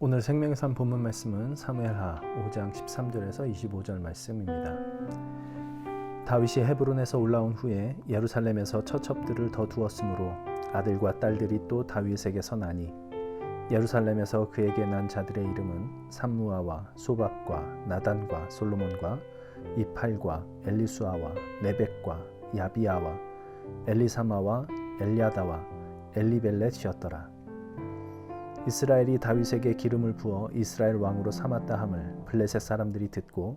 오늘 생명산 본문 말씀은 사무엘하 5장 13절에서 25절 말씀입니다. 다윗이 헤브론에서 올라온 후에 예루살렘에서 처첩들을 더 두었으므로 아들과 딸들이 또 다윗에게서 나니 예루살렘에서 그에게 난 자들의 이름은 삼무아와 소밥과 나단과 솔로몬과 이팔과 엘리수아와 레벡과 야비아와 엘리사마와 엘리아다와 엘리벨렛이었더라. 이스라엘이 다윗에게 기름을 부어 이스라엘 왕으로 삼았다 함을 블레셋 사람들이 듣고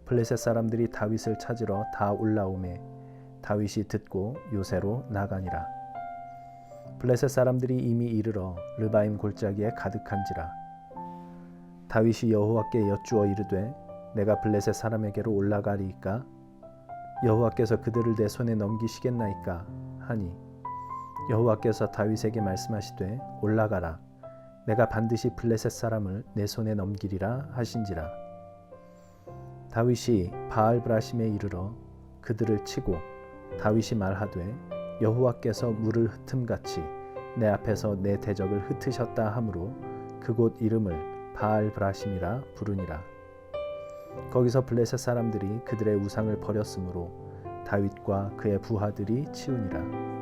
블레셋 사람들이 다윗을 찾으러 다 올라오매 다윗이 듣고 요새로 나가니라. 블레셋 사람들이 이미 이르러 르바임 골짜기에 가득한지라. 다윗이 여호와께 여쭈어 이르되 내가 블레셋 사람에게로 올라가리이까 여호와께서 그들을 내 손에 넘기시겠나이까 하니 여호와께서 다윗에게 말씀하시되 올라가라 내가 반드시 블레셋 사람을 내 손에 넘기리라 하신지라. 다윗이 바알브라심에 이르러 그들을 치고 다윗이 말하되 여호와께서 물을 흩음같이 내 앞에서 내 대적을 흩으셨다 하므로 그곳 이름을 바알브라심이라 부르니라. 거기서 블레셋 사람들이 그들의 우상을 버렸으므로 다윗과 그의 부하들이 치우니라.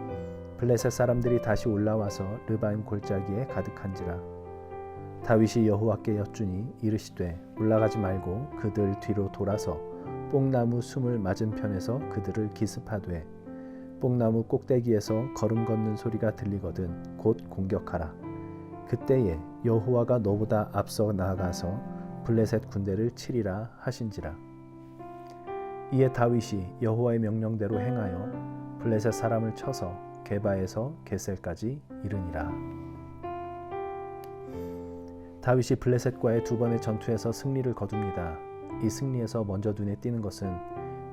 블레셋 사람들이 다시 올라와서 르바임 골짜기에 가득한지라. 다윗이 여호와께 여쭈니 이르시되 올라가지 말고 그들 뒤로 돌아서 뽕나무 수물 맞은편에서 그들을 기습하되 뽕나무 꼭대기에서 걸음 걷는 소리가 들리거든 곧 공격하라. 그때에 여호와가 너보다 앞서 나아가서 블레셋 군대를 치리라 하신지라. 이에 다윗이 여호와의 명령대로 행하여 블레셋 사람을 쳐서 게바에서 게셀까지 이르니라. 다윗이 블레셋과의 두 번의 전투에서 승리를 거둡니다. 이 승리에서 먼저 눈에 띄는 것은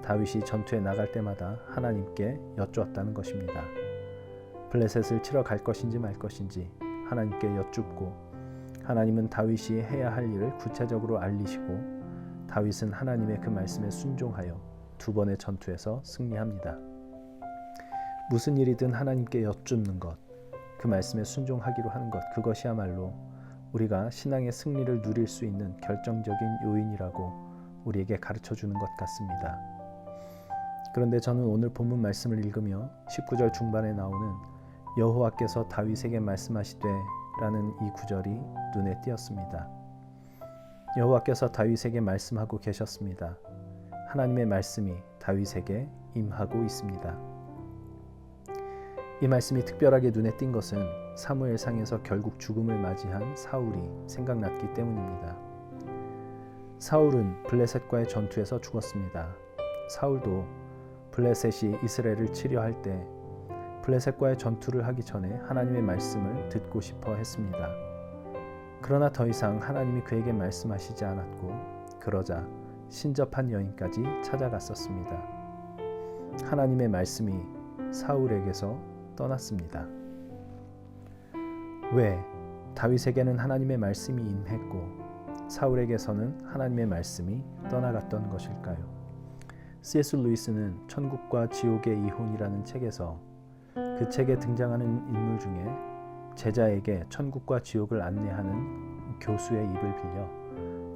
다윗이 전투에 나갈 때마다 하나님께 여쭈었다는 것입니다. 블레셋을 치러 갈 것인지 말 것인지 하나님께 여쭙고 하나님은 다윗이 해야 할 일을 구체적으로 알리시고 다윗은 하나님의 그 말씀에 순종하여 두 번의 전투에서 승리합니다. 무슨 일이든 하나님께 여쭙는 것, 그 말씀에 순종하기로 하는 것, 그것이야말로 우리가 신앙의 승리를 누릴 수 있는 결정적인 요인이라고 우리에게 가르쳐주는 것 같습니다. 그런데 저는 오늘 본문 말씀을 읽으며 19절 중반에 나오는 여호와께서 다윗에게 말씀하시되 라는 이 구절이 눈에 띄었습니다. 여호와께서 다윗에게 말씀하고 계셨습니다. 하나님의 말씀이 다윗에게 임하고 있습니다. 이 말씀이 특별하게 눈에 띈 것은 사무엘상에서 결국 죽음을 맞이한 사울이 생각났기 때문입니다. 사울은 블레셋과의 전투에서 죽었습니다. 사울도 블레셋이 이스라엘을 치려 할 때 블레셋과의 전투를 하기 전에 하나님의 말씀을 듣고 싶어 했습니다. 그러나 더 이상 하나님이 그에게 말씀하시지 않았고 그러자 신접한 여인까지 찾아갔었습니다. 하나님의 말씀이 사울에게서 떠났습니다. 왜 다윗에게는 하나님의 말씀이 임했고 사울에게서는 하나님의 말씀이 떠나갔던 것일까요? C.S. 루이스는 천국과 지옥의 이혼이라는 책에서 그 책에 등장하는 인물 중에 제자에게 천국과 지옥을 안내하는 교수의 입을 빌려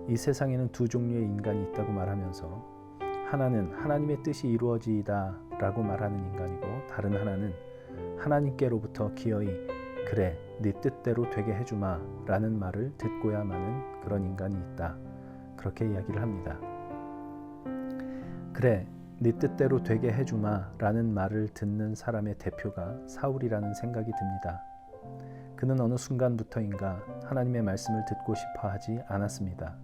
이 세상에는 두 종류의 인간이 있다고 말하면서 하나는 하나님의 뜻이 이루어지이다 라고 말하는 인간이고 다른 하나는 하나님께로부터 기어이 그래 네 뜻대로 되게 해주마 라는 말을 듣고야 마는 그런 인간이 있다. 그렇게 이야기를 합니다. 그래 네 뜻대로 되게 해주마 라는 말을 듣는 사람의 대표가 사울이라는 생각이 듭니다. 그는 어느 순간부터인가 하나님의 말씀을 듣고 싶어 하지 않았습니다.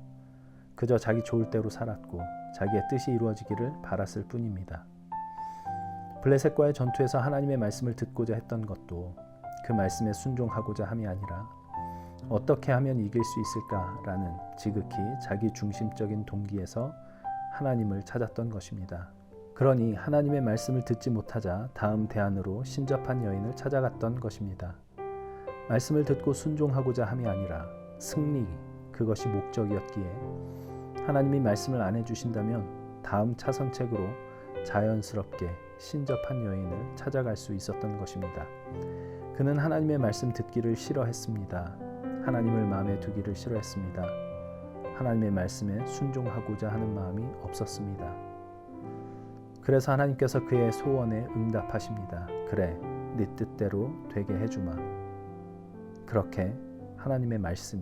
그저 자기 좋을 대로 살았고 자기의 뜻이 이루어지기를 바랐을 뿐입니다. 블레셋과의 전투에서 하나님의 말씀을 듣고자 했던 것도 그 말씀에 순종하고자 함이 아니라 어떻게 하면 이길 수 있을까라는 지극히 자기 중심적인 동기에서 하나님을 찾았던 것입니다. 그러니 하나님의 말씀을 듣지 못하자 다음 대안으로 신접한 여인을 찾아갔던 것입니다. 말씀을 듣고 순종하고자 함이 아니라 승리, 그것이 목적이었기에 하나님이 말씀을 안 해주신다면 다음 차선책으로 자연스럽게 신접한 여인을 찾아갈 수 있었던 것입니다. 그는 하나님의 말씀 듣기를 싫어했습니다. 하나님을 마음에 두기를 싫어했습니다. 하나님의 말씀에 순종하고자 하는 마음이 없었습니다. 그래서 하나님께서 그의 소원에 응답하십니다. 그래, 네 뜻대로 되게 해주마. 그렇게 하나님의 말씀이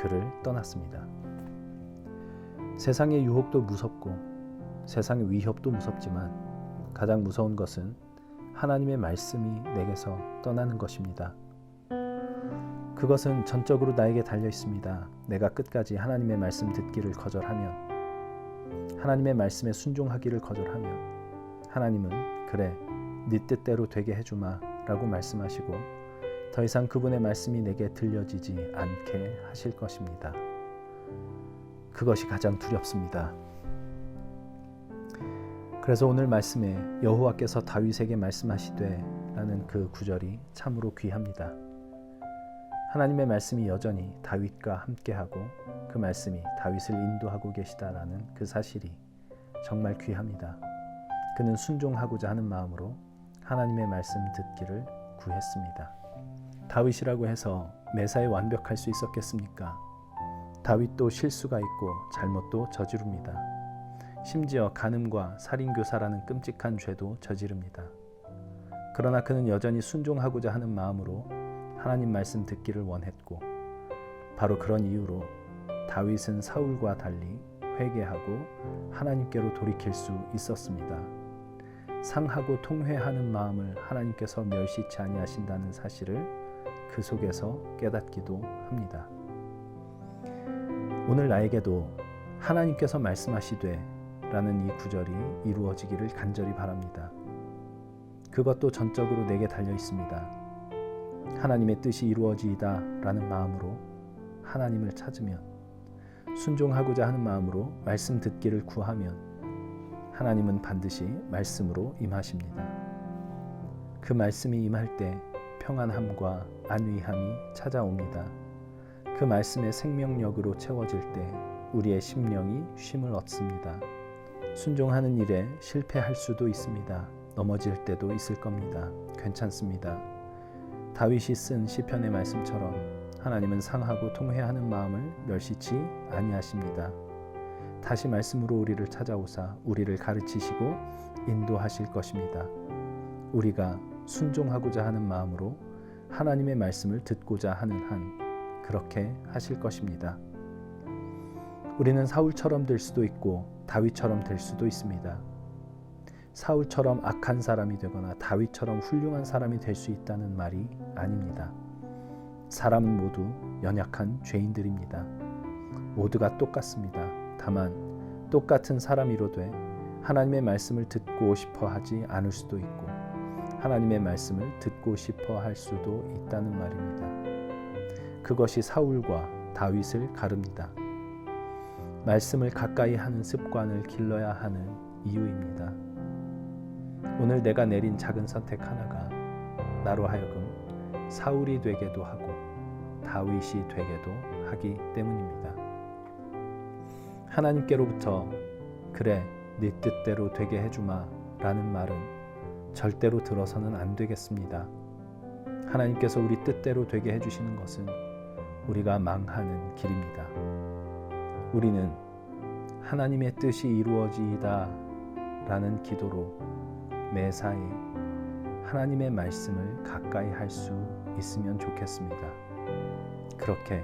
그를 떠났습니다. 세상의 유혹도 무섭고 세상의 위협도 무섭지만 가장 무서운 것은 하나님의 말씀이 내게서 떠나는 것입니다. 그것은 전적으로 나에게 달려 있습니다. 내가 끝까지 하나님의 말씀 듣기를 거절하면, 하나님의 말씀에 순종하기를 거절하면 하나님은 그래, 네 뜻대로 되게 해주마 라고 말씀하시고 더 이상 그분의 말씀이 내게 들려지지 않게 하실 것입니다. 그것이 가장 두렵습니다. 그래서 오늘 말씀에 여호와께서 다윗에게 말씀하시되 라는 그 구절이 참으로 귀합니다. 하나님의 말씀이 여전히 다윗과 함께하고 그 말씀이 다윗을 인도하고 계시다라는 그 사실이 정말 귀합니다. 그는 순종하고자 하는 마음으로 하나님의 말씀 듣기를 구했습니다. 다윗이라고 해서 매사에 완벽할 수 있었겠습니까? 다윗도 실수가 있고 잘못도 저지릅니다. 심지어 간음과 살인교사라는 끔찍한 죄도 저지릅니다. 그러나 그는 여전히 순종하고자 하는 마음으로 하나님 말씀 듣기를 원했고, 바로 그런 이유로 다윗은 사울과 달리 회개하고 하나님께로 돌이킬 수 있었습니다. 상하고 통회하는 마음을 하나님께서 멸시치 아니하신다는 사실을 그 속에서 깨닫기도 합니다. 오늘 나에게도 하나님께서 말씀하시되 라는 이 구절이 이루어지기를 간절히 바랍니다. 그것도 전적으로 내게 달려 있습니다. 하나님의 뜻이 이루어지이다 라는 마음으로 하나님을 찾으면, 순종하고자 하는 마음으로 말씀 듣기를 구하면 하나님은 반드시 말씀으로 임하십니다. 그 말씀이 임할 때 평안함과 안위함이 찾아옵니다. 그 말씀의 생명력으로 채워질 때 우리의 심령이 쉼을 얻습니다. 순종하는 일에 실패할 수도 있습니다. 넘어질 때도 있을 겁니다. 괜찮습니다. 다윗이 쓴 시편의 말씀처럼 하나님은 상하고 통회하는 마음을 멸시치 아니하십니다. 다시 말씀으로 우리를 찾아오사 우리를 가르치시고 인도하실 것입니다. 우리가 순종하고자 하는 마음으로 하나님의 말씀을 듣고자 하는 한 그렇게 하실 것입니다. 우리는 사울처럼 될 수도 있고 다윗처럼 될 수도 있습니다. 사울처럼 악한 사람이 되거나 다윗처럼 훌륭한 사람이 될 수 있다는 말이 아닙니다. 사람은 모두 연약한 죄인들입니다. 모두가 똑같습니다. 다만 똑같은 사람이로되 하나님의 말씀을 듣고 싶어 하지 않을 수도 있고 하나님의 말씀을 듣고 싶어 할 수도 있다는 말입니다. 그것이 사울과 다윗을 가릅니다. 말씀을 가까이 하는 습관을 길러야 하는 이유입니다. 오늘 내가 내린 작은 선택 하나가 나로 하여금 사울이 되게도 하고 다윗이 되게도 하기 때문입니다. 하나님께로부터 그래, 네 뜻대로 되게 해주마 라는 말은 절대로 들어서는 안 되겠습니다. 하나님께서 우리 뜻대로 되게 해주시는 것은 우리가 망하는 길입니다. 우리는 하나님의 뜻이 이루어지이다 라는 기도로 매사에 하나님의 말씀을 가까이 할 수 있으면 좋겠습니다. 그렇게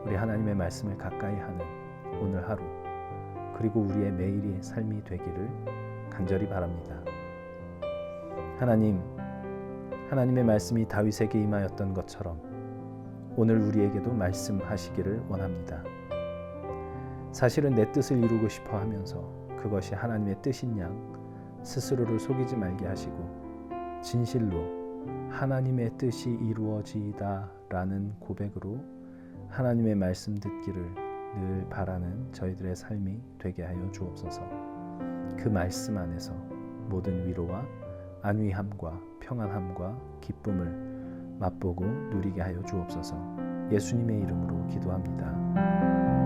우리 하나님의 말씀을 가까이 하는 오늘 하루, 그리고 우리의 매일의 삶이 되기를 간절히 바랍니다. 하나님의 말씀이 다윗에게 임하였던 것처럼 오늘 우리에게도 말씀하시기를 원합니다. 사실은 내 뜻을 이루고 싶어 하면서 그것이 하나님의 뜻인 양 스스로를 속이지 말게 하시고 진실로 하나님의 뜻이 이루어지이다 라는 고백으로 하나님의 말씀 듣기를 늘 바라는 저희들의 삶이 되게 하여 주옵소서. 그 말씀 안에서 모든 위로와 안위함과 평안함과 기쁨을 맛보고 누리게 하여 주옵소서. 예수님의 이름으로 기도합니다.